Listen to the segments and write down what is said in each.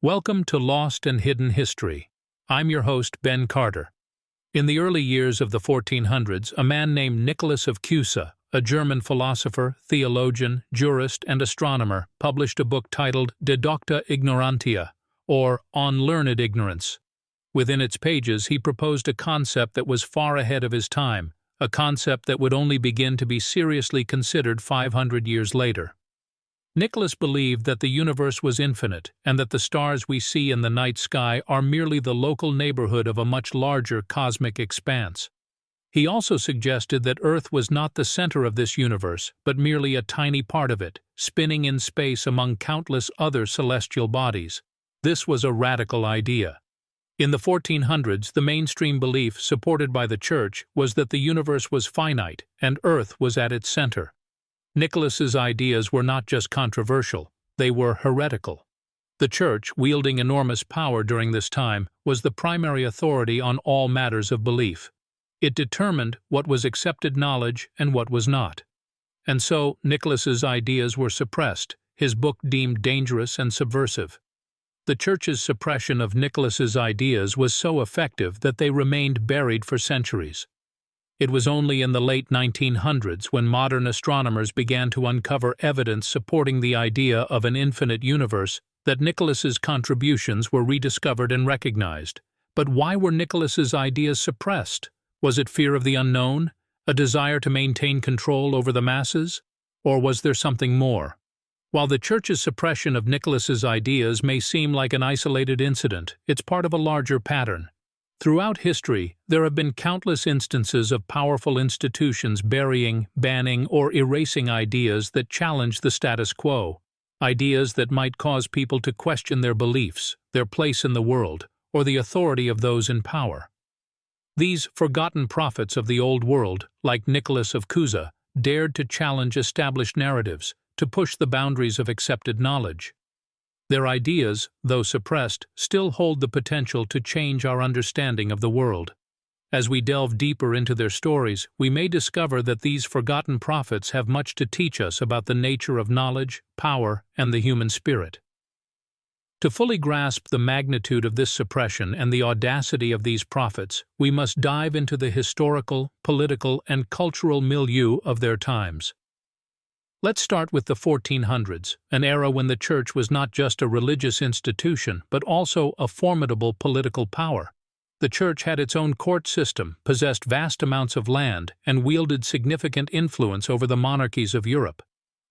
Welcome to Lost and Hidden History. I'm your host, Ben Carter. In the early years of the 1400s, a man named Nicholas of Cusa, a German philosopher, theologian, jurist, and astronomer, published a book titled De Docta Ignorantia, or On Learned Ignorance. Within its pages, he proposed a concept that was far ahead of his time, a concept that would only begin to be seriously considered 500 years later. Nicholas believed that the universe was infinite and that the stars we see in the night sky are merely the local neighborhood of a much larger cosmic expanse. He also suggested that Earth was not the center of this universe, but merely a tiny part of it, spinning in space among countless other celestial bodies. This was a radical idea. In the 1400s, the mainstream belief, supported by the Church, was that the universe was finite and Earth was at its center. Nicholas's ideas were not just controversial, they were heretical. The Church, wielding enormous power during this time, was the primary authority on all matters of belief. It determined what was accepted knowledge and what was not. And so, Nicholas's ideas were suppressed, his book deemed dangerous and subversive. The Church's suppression of Nicholas's ideas was so effective that they remained buried for centuries. It was only in the late 1900s when modern astronomers began to uncover evidence supporting the idea of an infinite universe that Nicholas's contributions were rediscovered and recognized. But why were Nicholas's ideas suppressed? Was it fear of the unknown, a desire to maintain control over the masses, or was there something more? While the Church's suppression of Nicholas's ideas may seem like an isolated incident, it's part of a larger pattern. Throughout history, there have been countless instances of powerful institutions burying, banning, or erasing ideas that challenge the status quo, ideas that might cause people to question their beliefs, their place in the world, or the authority of those in power. These forgotten prophets of the old world, like Nicholas of Cusa, dared to challenge established narratives, to push the boundaries of accepted knowledge. Their ideas, though suppressed, still hold the potential to change our understanding of the world. As we delve deeper into their stories, we may discover that these forgotten prophets have much to teach us about the nature of knowledge, power, and the human spirit. To fully grasp the magnitude of this suppression and the audacity of these prophets, we must dive into the historical, political, and cultural milieu of their times. Let's start with the 1400s, an era when the Church was not just a religious institution, but also a formidable political power. The Church had its own court system, possessed vast amounts of land, and wielded significant influence over the monarchies of Europe.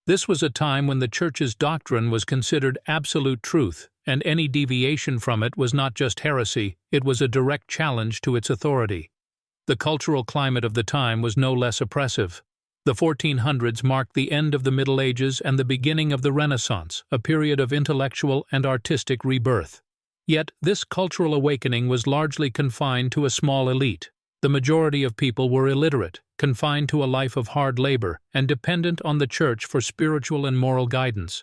This was a time when the Church's doctrine was considered absolute truth, and any deviation from it was not just heresy, it was a direct challenge to its authority. The cultural climate of the time was no less oppressive. The 1400s marked the end of the Middle Ages and the beginning of the Renaissance, a period of intellectual and artistic rebirth. Yet, this cultural awakening was largely confined to a small elite. The majority of people were illiterate, confined to a life of hard labor, and dependent on the Church for spiritual and moral guidance.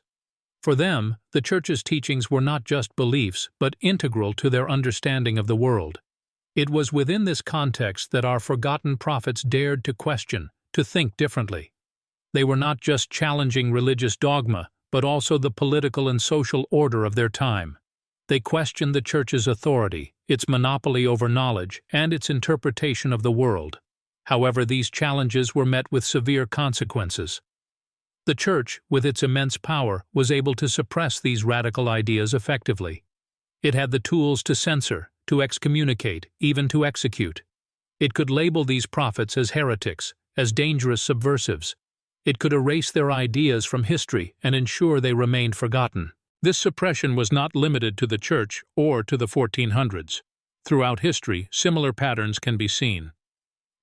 For them, the Church's teachings were not just beliefs, but integral to their understanding of the world. It was within this context that our forgotten prophets dared to question, to think differently. They were not just challenging religious dogma, but also the political and social order of their time. They questioned the Church's authority, its monopoly over knowledge, and its interpretation of the world. However, these challenges were met with severe consequences. The Church, with its immense power, was able to suppress these radical ideas effectively. It had the tools to censor, to excommunicate, even to execute. It could label these prophets as heretics, as dangerous subversives. It could erase their ideas from history and ensure they remained forgotten. This suppression was not limited to the Church or to the 1400s. Throughout history, similar patterns can be seen.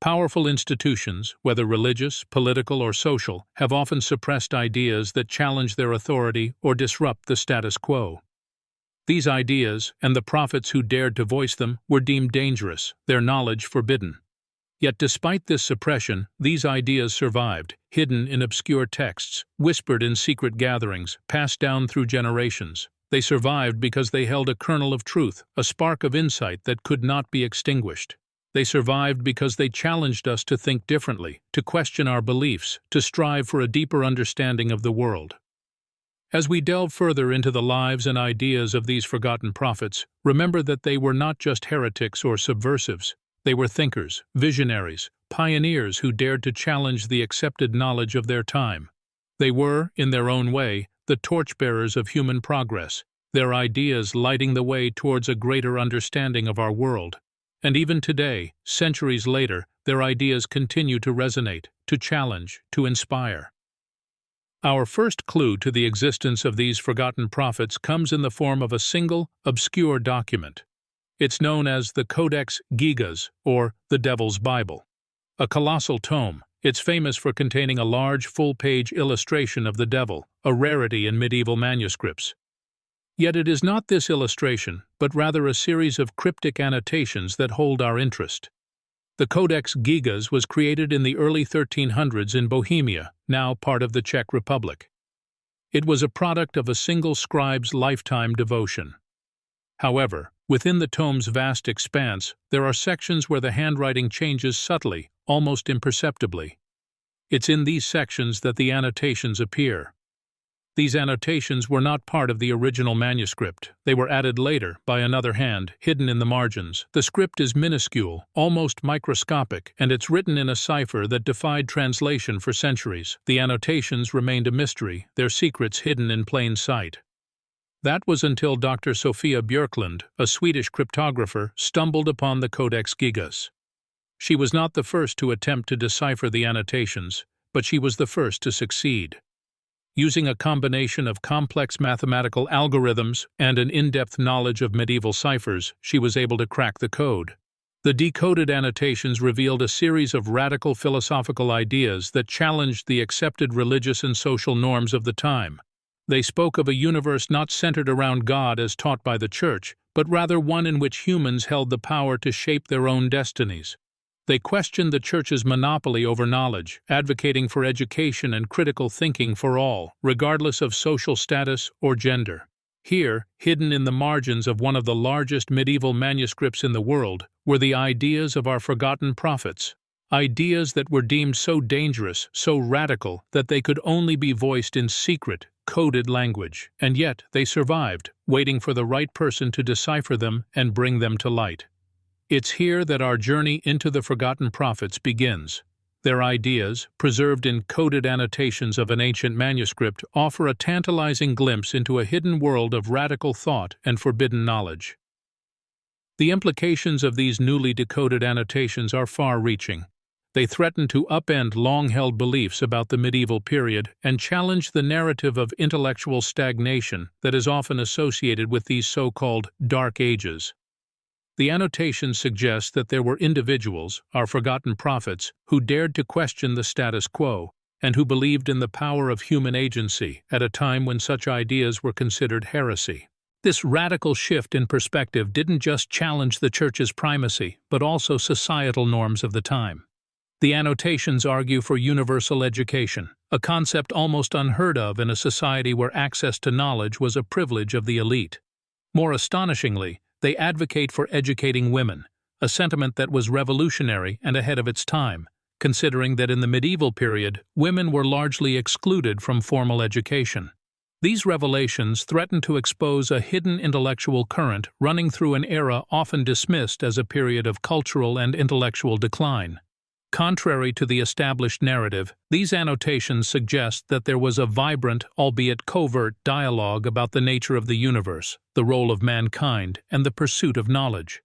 Powerful institutions, whether religious, political, or social, have often suppressed ideas that challenge their authority or disrupt the status quo. These ideas, and the prophets who dared to voice them, were deemed dangerous, their knowledge forbidden. Yet despite this suppression, these ideas survived, hidden in obscure texts, whispered in secret gatherings, passed down through generations. They survived because they held a kernel of truth, a spark of insight that could not be extinguished. They survived because they challenged us to think differently, to question our beliefs, to strive for a deeper understanding of the world. As we delve further into the lives and ideas of these forgotten prophets, remember that they were not just heretics or subversives. They were thinkers, visionaries, pioneers who dared to challenge the accepted knowledge of their time. They were, in their own way, the torchbearers of human progress, their ideas lighting the way towards a greater understanding of our world. And even today, centuries later, their ideas continue to resonate, to challenge, to inspire. Our first clue to the existence of these forgotten prophets comes in the form of a single, obscure document. It's known as the Codex Gigas, or the Devil's Bible. A colossal tome, it's famous for containing a large, full-page illustration of the devil, a rarity in medieval manuscripts. Yet it is not this illustration, but rather a series of cryptic annotations that hold our interest. The Codex Gigas was created in the early 1300s in Bohemia, now part of the Czech Republic. It was a product of a single scribe's lifetime devotion. However, within the tome's vast expanse, there are sections where the handwriting changes subtly, almost imperceptibly. It's in these sections that the annotations appear. These annotations were not part of the original manuscript. They were added later, by another hand, hidden in the margins. The script is minuscule, almost microscopic, and it's written in a cipher that defied translation for centuries. The annotations remained a mystery, their secrets hidden in plain sight. That was until Dr. Sofia Björklund, a Swedish cryptographer, stumbled upon the Codex Gigas. She was not the first to attempt to decipher the annotations, but she was the first to succeed. Using a combination of complex mathematical algorithms and an in-depth knowledge of medieval ciphers, she was able to crack the code. The decoded annotations revealed a series of radical philosophical ideas that challenged the accepted religious and social norms of the time. They spoke of a universe not centered around God as taught by the Church, but rather one in which humans held the power to shape their own destinies. They questioned the Church's monopoly over knowledge, advocating for education and critical thinking for all, regardless of social status or gender. Here, hidden in the margins of one of the largest medieval manuscripts in the world, were the ideas of our forgotten prophets. Ideas that were deemed so dangerous, so radical, that they could only be voiced in secret, coded language. And yet, they survived, waiting for the right person to decipher them and bring them to light. It's here that our journey into the forgotten prophets begins. Their ideas, preserved in coded annotations of an ancient manuscript, offer a tantalizing glimpse into a hidden world of radical thought and forbidden knowledge. The implications of these newly decoded annotations are far-reaching. They threaten to upend long-held beliefs about the medieval period and challenge the narrative of intellectual stagnation that is often associated with these so-called Dark Ages. The annotations suggest that there were individuals, our forgotten prophets, who dared to question the status quo and who believed in the power of human agency at a time when such ideas were considered heresy. This radical shift in perspective didn't just challenge the Church's primacy, but also societal norms of the time. The annotations argue for universal education, a concept almost unheard of in a society where access to knowledge was a privilege of the elite. More astonishingly, they advocate for educating women, a sentiment that was revolutionary and ahead of its time, considering that in the medieval period, women were largely excluded from formal education. These revelations threaten to expose a hidden intellectual current running through an era often dismissed as a period of cultural and intellectual decline. Contrary to the established narrative, these annotations suggest that there was a vibrant, albeit covert, dialogue about the nature of the universe, the role of mankind, and the pursuit of knowledge.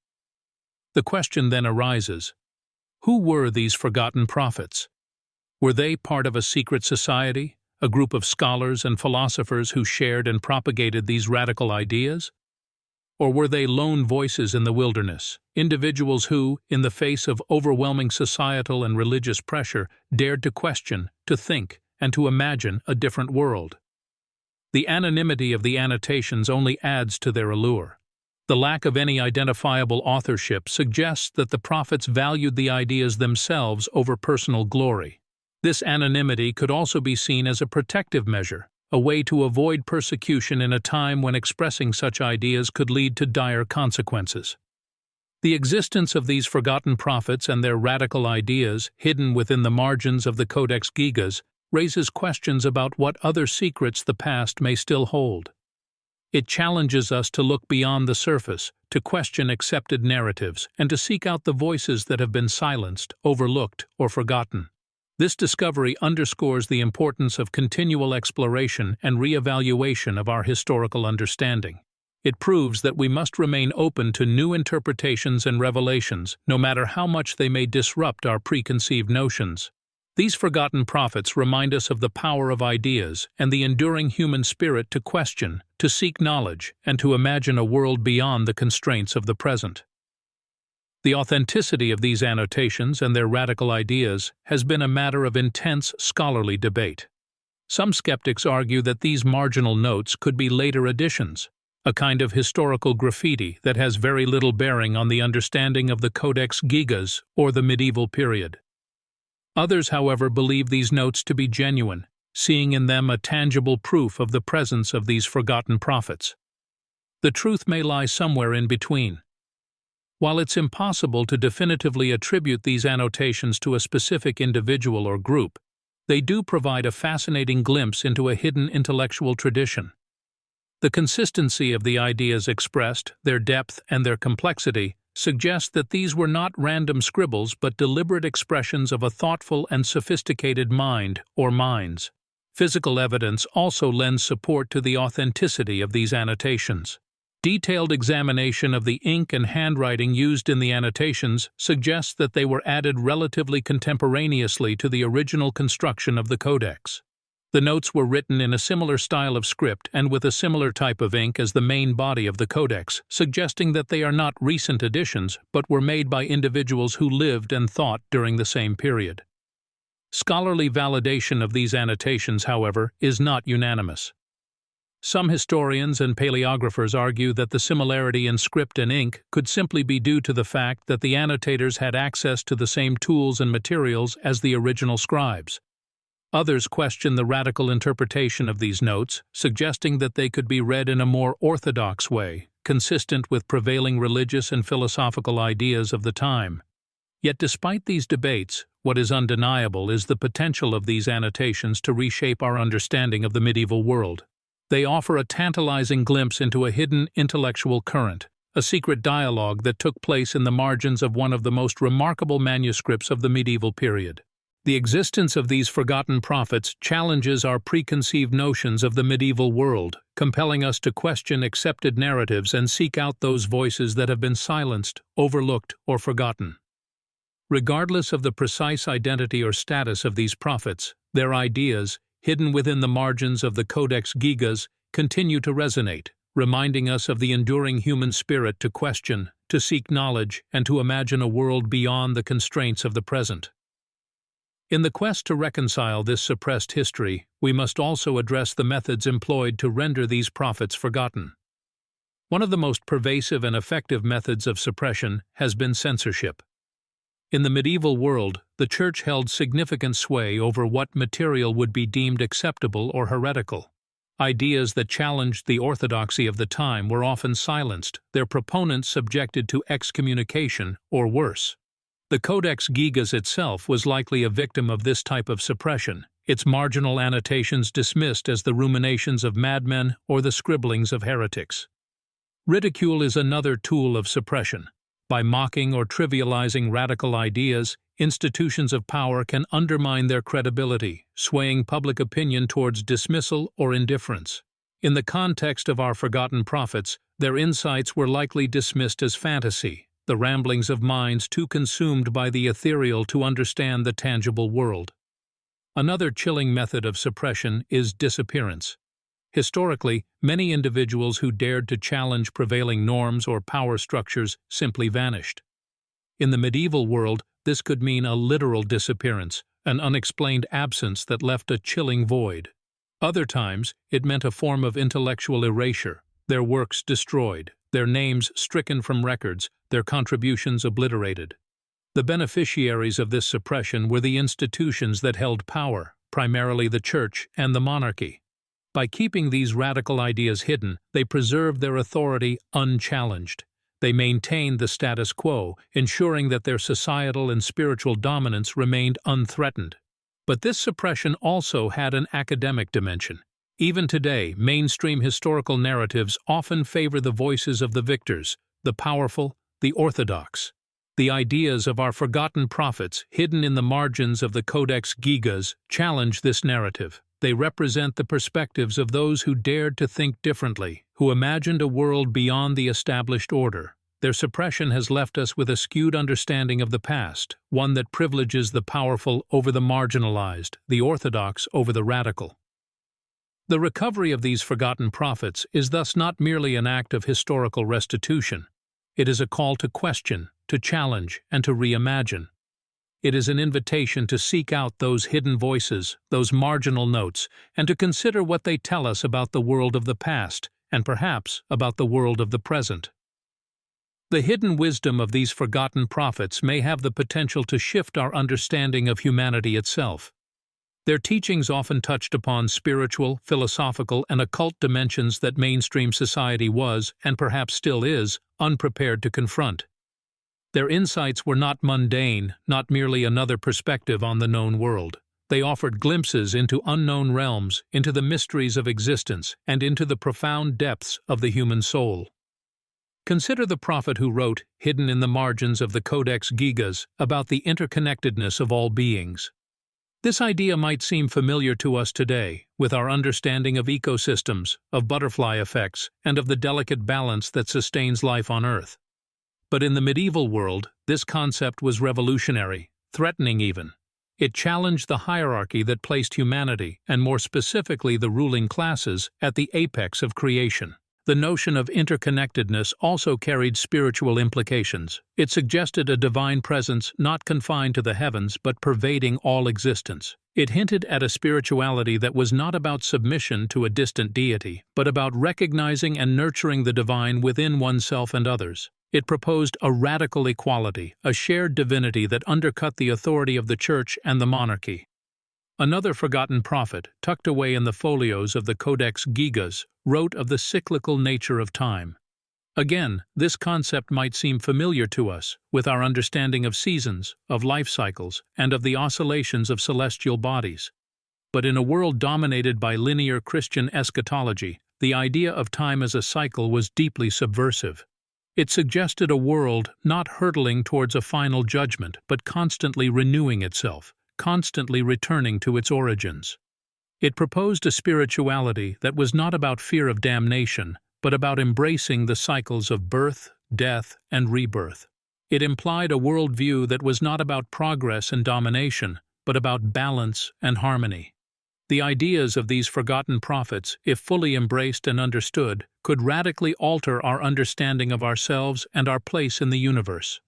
The question then arises: who were these forgotten prophets? Were they part of a secret society, a group of scholars and philosophers who shared and propagated these radical ideas? Or were they lone voices in the wilderness, individuals who, in the face of overwhelming societal and religious pressure, dared to question, to think, and to imagine a different world? The anonymity of the annotations only adds to their allure. The lack of any identifiable authorship suggests that the prophets valued the ideas themselves over personal glory. This anonymity could also be seen as a protective measure, a way to avoid persecution in a time when expressing such ideas could lead to dire consequences. The existence of these forgotten prophets and their radical ideas, hidden within the margins of the Codex Gigas, raises questions about what other secrets the past may still hold. It challenges us to look beyond the surface, to question accepted narratives, and to seek out the voices that have been silenced, overlooked, or forgotten. This discovery underscores the importance of continual exploration and re-evaluation of our historical understanding. It proves that we must remain open to new interpretations and revelations, no matter how much they may disrupt our preconceived notions. These forgotten prophets remind us of the power of ideas and the enduring human spirit to question, to seek knowledge, and to imagine a world beyond the constraints of the present. The authenticity of these annotations and their radical ideas has been a matter of intense scholarly debate. Some skeptics argue that these marginal notes could be later additions, a kind of historical graffiti that has very little bearing on the understanding of the Codex Gigas or the medieval period. Others, however, believe these notes to be genuine, seeing in them a tangible proof of the presence of these forgotten prophets. The truth may lie somewhere in between. While it's impossible to definitively attribute these annotations to a specific individual or group, they do provide a fascinating glimpse into a hidden intellectual tradition. The consistency of the ideas expressed, their depth, and their complexity suggest that these were not random scribbles but deliberate expressions of a thoughtful and sophisticated mind or minds. Physical evidence also lends support to the authenticity of these annotations. Detailed examination of the ink and handwriting used in the annotations suggests that they were added relatively contemporaneously to the original construction of the codex. The notes were written in a similar style of script and with a similar type of ink as the main body of the codex, suggesting that they are not recent additions but were made by individuals who lived and thought during the same period. Scholarly validation of these annotations, however, is not unanimous. Some historians and paleographers argue that the similarity in script and ink could simply be due to the fact that the annotators had access to the same tools and materials as the original scribes. Others question the radical interpretation of these notes, suggesting that they could be read in a more orthodox way, consistent with prevailing religious and philosophical ideas of the time. Yet despite these debates, what is undeniable is the potential of these annotations to reshape our understanding of the medieval world. They offer a tantalizing glimpse into a hidden intellectual current, a secret dialogue that took place in the margins of one of the most remarkable manuscripts of the medieval period. The existence of these forgotten prophets challenges our preconceived notions of the medieval world, compelling us to question accepted narratives and seek out those voices that have been silenced, overlooked, or forgotten. Regardless of the precise identity or status of these prophets, their ideas, hidden within the margins of the Codex Gigas, continue to resonate, reminding us of the enduring human spirit to question, to seek knowledge, and to imagine a world beyond the constraints of the present. In the quest to reconcile this suppressed history, we must also address the methods employed to render these prophets forgotten. One of the most pervasive and effective methods of suppression has been censorship. In the medieval world, the Church held significant sway over what material would be deemed acceptable or heretical. Ideas that challenged the orthodoxy of the time were often silenced, their proponents subjected to excommunication or worse. The Codex Gigas itself was likely a victim of this type of suppression, its marginal annotations dismissed as the ruminations of madmen or the scribblings of heretics. Ridicule is another tool of suppression. By mocking or trivializing radical ideas, institutions of power can undermine their credibility, swaying public opinion towards dismissal or indifference. In the context of our forgotten prophets, their insights were likely dismissed as fantasy, the ramblings of minds too consumed by the ethereal to understand the tangible world. Another chilling method of suppression is disappearance. Historically, many individuals who dared to challenge prevailing norms or power structures simply vanished. In the medieval world, this could mean a literal disappearance, an unexplained absence that left a chilling void. Other times, it meant a form of intellectual erasure, their works destroyed, their names stricken from records, their contributions obliterated. The beneficiaries of this suppression were the institutions that held power, primarily the Church and the monarchy. By keeping these radical ideas hidden, they preserved their authority unchallenged. They maintained the status quo, ensuring that their societal and spiritual dominance remained unthreatened. But this suppression also had an academic dimension. Even today, mainstream historical narratives often favor the voices of the victors, the powerful, the orthodox. The ideas of our forgotten prophets, hidden in the margins of the Codex Gigas, challenge this narrative. They represent the perspectives of those who dared to think differently, who imagined a world beyond the established order. Their suppression has left us with a skewed understanding of the past, one that privileges the powerful over the marginalized, the orthodox over the radical. The recovery of these forgotten prophets is thus not merely an act of historical restitution. It is a call to question, to challenge, and to reimagine. It is an invitation to seek out those hidden voices, those marginal notes, and to consider what they tell us about the world of the past, and perhaps about the world of the present. The hidden wisdom of these forgotten prophets may have the potential to shift our understanding of humanity itself. Their teachings often touched upon spiritual, philosophical, and occult dimensions that mainstream society was, and perhaps still is, unprepared to confront. Their insights were not mundane, not merely another perspective on the known world. They offered glimpses into unknown realms, into the mysteries of existence, and into the profound depths of the human soul. Consider the prophet who wrote, hidden in the margins of the Codex Gigas, about the interconnectedness of all beings. This idea might seem familiar to us today, with our understanding of ecosystems, of butterfly effects, and of the delicate balance that sustains life on Earth. But in the medieval world, this concept was revolutionary, threatening even. It challenged the hierarchy that placed humanity, and more specifically the ruling classes, at the apex of creation. The notion of interconnectedness also carried spiritual implications. It suggested a divine presence not confined to the heavens but pervading all existence. It hinted at a spirituality that was not about submission to a distant deity, but about recognizing and nurturing the divine within oneself and others. It proposed a radical equality, a shared divinity that undercut the authority of the church and the monarchy. Another forgotten prophet, tucked away in the folios of the Codex Gigas, wrote of the cyclical nature of time. Again, this concept might seem familiar to us, with our understanding of seasons, of life cycles, and of the oscillations of celestial bodies. But in a world dominated by linear Christian eschatology, the idea of time as a cycle was deeply subversive. It suggested a world not hurtling towards a final judgment, but constantly renewing itself, constantly returning to its origins. It proposed a spirituality that was not about fear of damnation, but about embracing the cycles of birth, death, and rebirth. It implied a worldview that was not about progress and domination, but about balance and harmony. The ideas of these forgotten prophets, if fully embraced and understood, could radically alter our understanding of ourselves and our place in the universe.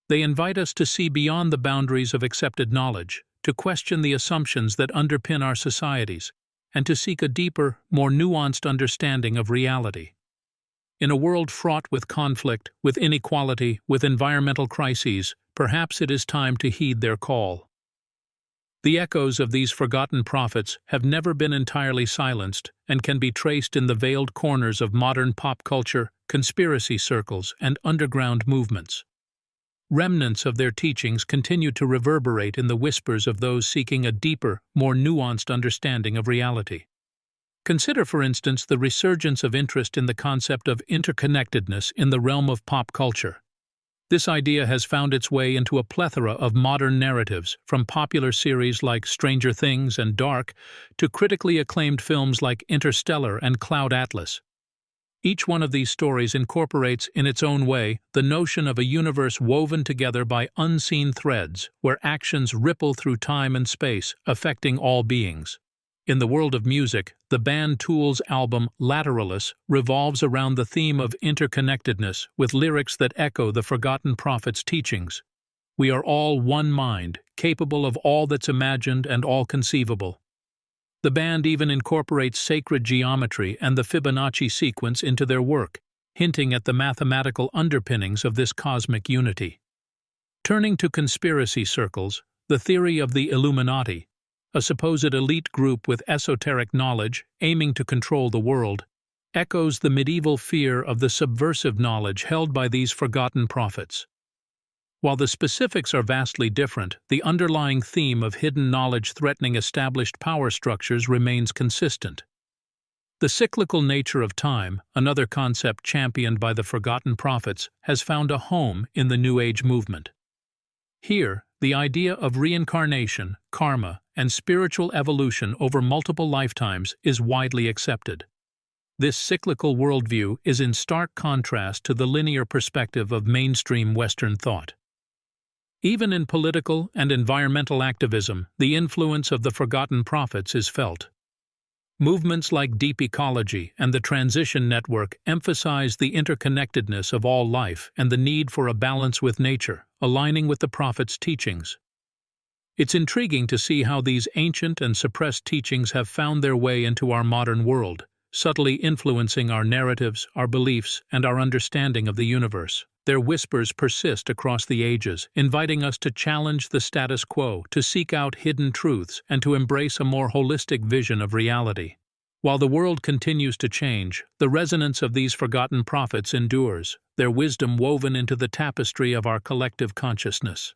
They invite us to see beyond the boundaries of accepted knowledge, to question the assumptions that underpin our societies, and to seek a deeper, more nuanced understanding of reality. In a world fraught with conflict, with inequality, with environmental crises, perhaps it is time to heed their call. The echoes of these forgotten prophets have never been entirely silenced and can be traced in the veiled corners of modern pop culture, conspiracy circles, and underground movements. Remnants of their teachings continue to reverberate in the whispers of those seeking a deeper, more nuanced understanding of reality. Consider, for instance, the resurgence of interest in the concept of interconnectedness in the realm of pop culture. This idea has found its way into a plethora of modern narratives, from popular series like Stranger Things and Dark to critically acclaimed films like Interstellar and Cloud Atlas. Each one of these stories incorporates, in its own way, the notion of a universe woven together by unseen threads, where actions ripple through time and space, affecting all beings. In the world of music, the band Tool's album Lateralis revolves around the theme of interconnectedness, with lyrics that echo the forgotten prophet's teachings. We are all one mind, capable of all that's imagined and all conceivable. The band even incorporates sacred geometry and the Fibonacci sequence into their work, hinting at the mathematical underpinnings of this cosmic unity. Turning to conspiracy circles, the theory of the Illuminati, a supposed elite group with esoteric knowledge aiming to control the world, echoes the medieval fear of the subversive knowledge held by these forgotten prophets. While the specifics are vastly different, the underlying theme of hidden knowledge threatening established power structures remains consistent. The cyclical nature of time, another concept championed by the Forgotten Prophets, has found a home in the New Age movement. Here, the idea of reincarnation, karma, and spiritual evolution over multiple lifetimes is widely accepted. This cyclical worldview is in stark contrast to the linear perspective of mainstream Western thought. Even in political and environmental activism, the influence of the Forgotten Prophets is felt. Movements like Deep Ecology and the Transition Network emphasize the interconnectedness of all life and the need for a balance with nature, aligning with the Prophets' teachings. It's intriguing to see how these ancient and suppressed teachings have found their way into our modern world, subtly influencing our narratives, our beliefs, and our understanding of the universe. Their whispers persist across the ages, inviting us to challenge the status quo, to seek out hidden truths, and to embrace a more holistic vision of reality. While the world continues to change, the resonance of these forgotten prophets endures, their wisdom woven into the tapestry of our collective consciousness.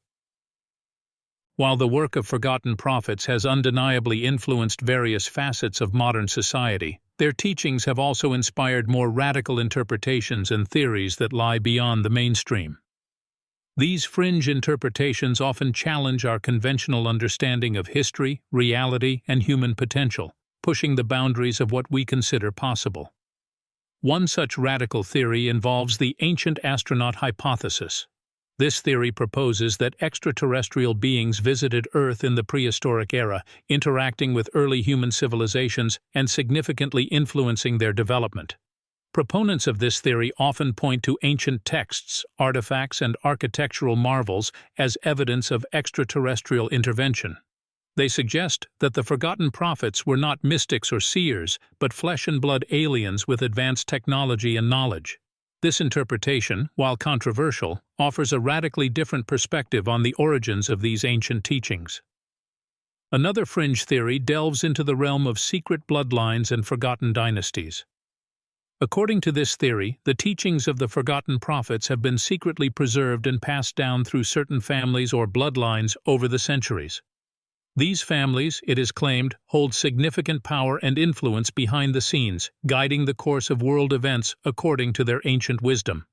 While the work of forgotten prophets has undeniably influenced various facets of modern society, their teachings have also inspired more radical interpretations and theories that lie beyond the mainstream. These fringe interpretations often challenge our conventional understanding of history, reality, and human potential, pushing the boundaries of what we consider possible. One such radical theory involves the ancient astronaut hypothesis. This theory proposes that extraterrestrial beings visited Earth in the prehistoric era, interacting with early human civilizations and significantly influencing their development. Proponents of this theory often point to ancient texts, artifacts, and architectural marvels as evidence of extraterrestrial intervention. They suggest that the forgotten prophets were not mystics or seers, but flesh-and-blood aliens with advanced technology and knowledge. This interpretation, while controversial, offers a radically different perspective on the origins of these ancient teachings. Another fringe theory delves into the realm of secret bloodlines and forgotten dynasties. According to this theory, the teachings of the forgotten prophets have been secretly preserved and passed down through certain families or bloodlines over the centuries. These families, it is claimed, hold significant power and influence behind the scenes, guiding the course of world events according to their ancient wisdom.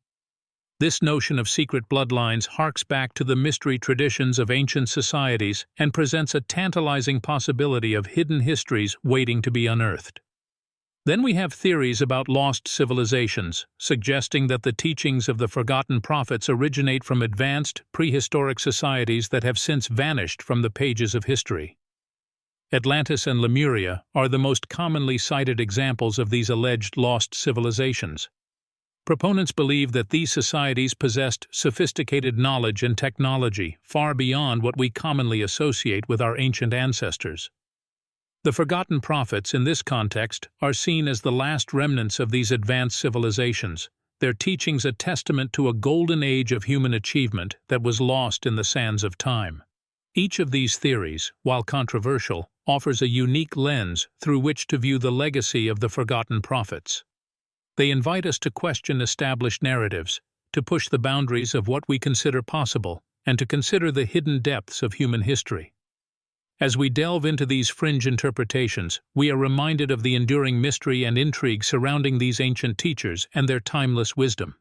This notion of secret bloodlines harks back to the mystery traditions of ancient societies and presents a tantalizing possibility of hidden histories waiting to be unearthed. Then we have theories about lost civilizations, suggesting that the teachings of the forgotten prophets originate from advanced, prehistoric societies that have since vanished from the pages of history. Atlantis and Lemuria are the most commonly cited examples of these alleged lost civilizations. Proponents believe that these societies possessed sophisticated knowledge and technology far beyond what we commonly associate with our ancient ancestors. The forgotten prophets, in this context, are seen as the last remnants of these advanced civilizations, their teachings a testament to a golden age of human achievement that was lost in the sands of time. Each of these theories, while controversial, offers a unique lens through which to view the legacy of the forgotten prophets. They invite us to question established narratives, to push the boundaries of what we consider possible, and to consider the hidden depths of human history. As we delve into these fringe interpretations, we are reminded of the enduring mystery and intrigue surrounding these ancient teachers and their timeless wisdom.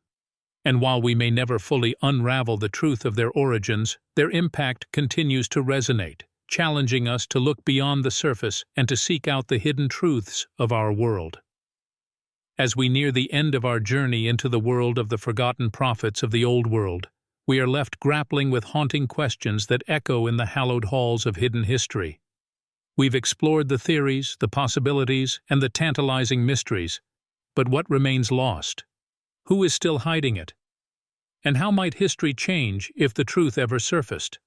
And while we may never fully unravel the truth of their origins, their impact continues to resonate, challenging us to look beyond the surface and to seek out the hidden truths of our world. As we near the end of our journey into the world of the forgotten prophets of the Old World, we are left grappling with haunting questions that echo in the hallowed halls of hidden history. We've explored the theories, the possibilities, and the tantalizing mysteries, but what remains lost? Who is still hiding it? And how might history change if the truth ever surfaced?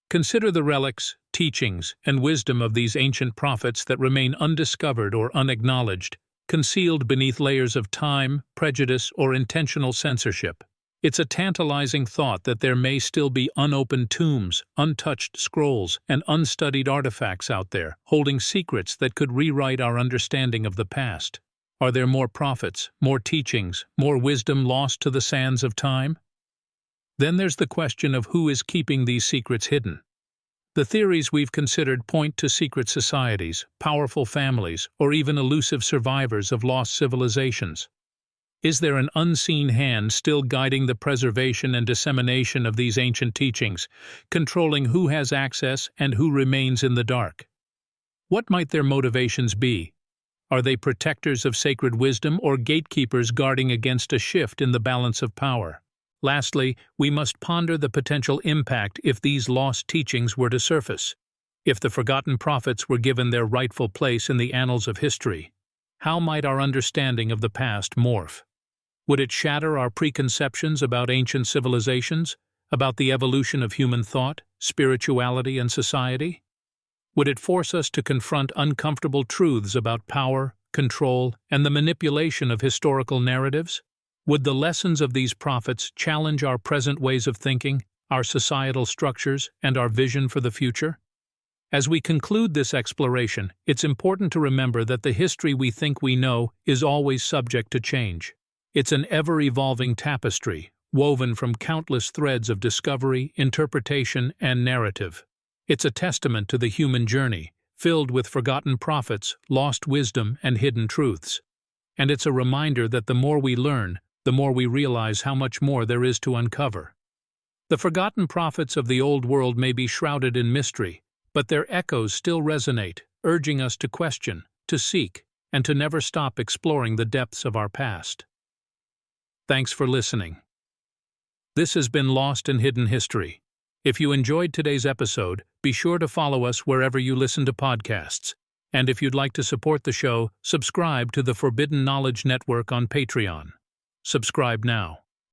Consider the relics, teachings, and wisdom of these ancient prophets that remain undiscovered or unacknowledged, concealed beneath layers of time, prejudice, or intentional censorship. It's a tantalizing thought that there may still be unopened tombs, untouched scrolls, and unstudied artifacts out there, holding secrets that could rewrite our understanding of the past. Are there more prophets, more teachings, more wisdom lost to the sands of time? Then there's the question of who is keeping these secrets hidden. The theories we've considered point to secret societies, powerful families, or even elusive survivors of lost civilizations. Is there an unseen hand still guiding the preservation and dissemination of these ancient teachings, controlling who has access and who remains in the dark? What might their motivations be? Are they protectors of sacred wisdom or gatekeepers guarding against a shift in the balance of power? Lastly, we must ponder the potential impact if these lost teachings were to surface. If the forgotten prophets were given their rightful place in the annals of history, how might our understanding of the past morph? Would it shatter our preconceptions about ancient civilizations, about the evolution of human thought, spirituality, and society? Would it force us to confront uncomfortable truths about power, control, and the manipulation of historical narratives? Would the lessons of these prophets challenge our present ways of thinking, our societal structures, and our vision for the future? As we conclude this exploration, it's important to remember that the history we think we know is always subject to change. It's an ever-evolving tapestry, woven from countless threads of discovery, interpretation, and narrative. It's a testament to the human journey, filled with forgotten prophets, lost wisdom, and hidden truths. And it's a reminder that the more we learn, the more we realize how much more there is to uncover. The forgotten prophets of the old world may be shrouded in mystery, but their echoes still resonate, urging us to question, to seek, and to never stop exploring the depths of our past. Thanks for listening. This has been Lost in Hidden History. If you enjoyed today's episode, be sure to follow us wherever you listen to podcasts. And if you'd like to support the show, subscribe to the Forbidden Knowledge Network on Patreon. Subscribe now.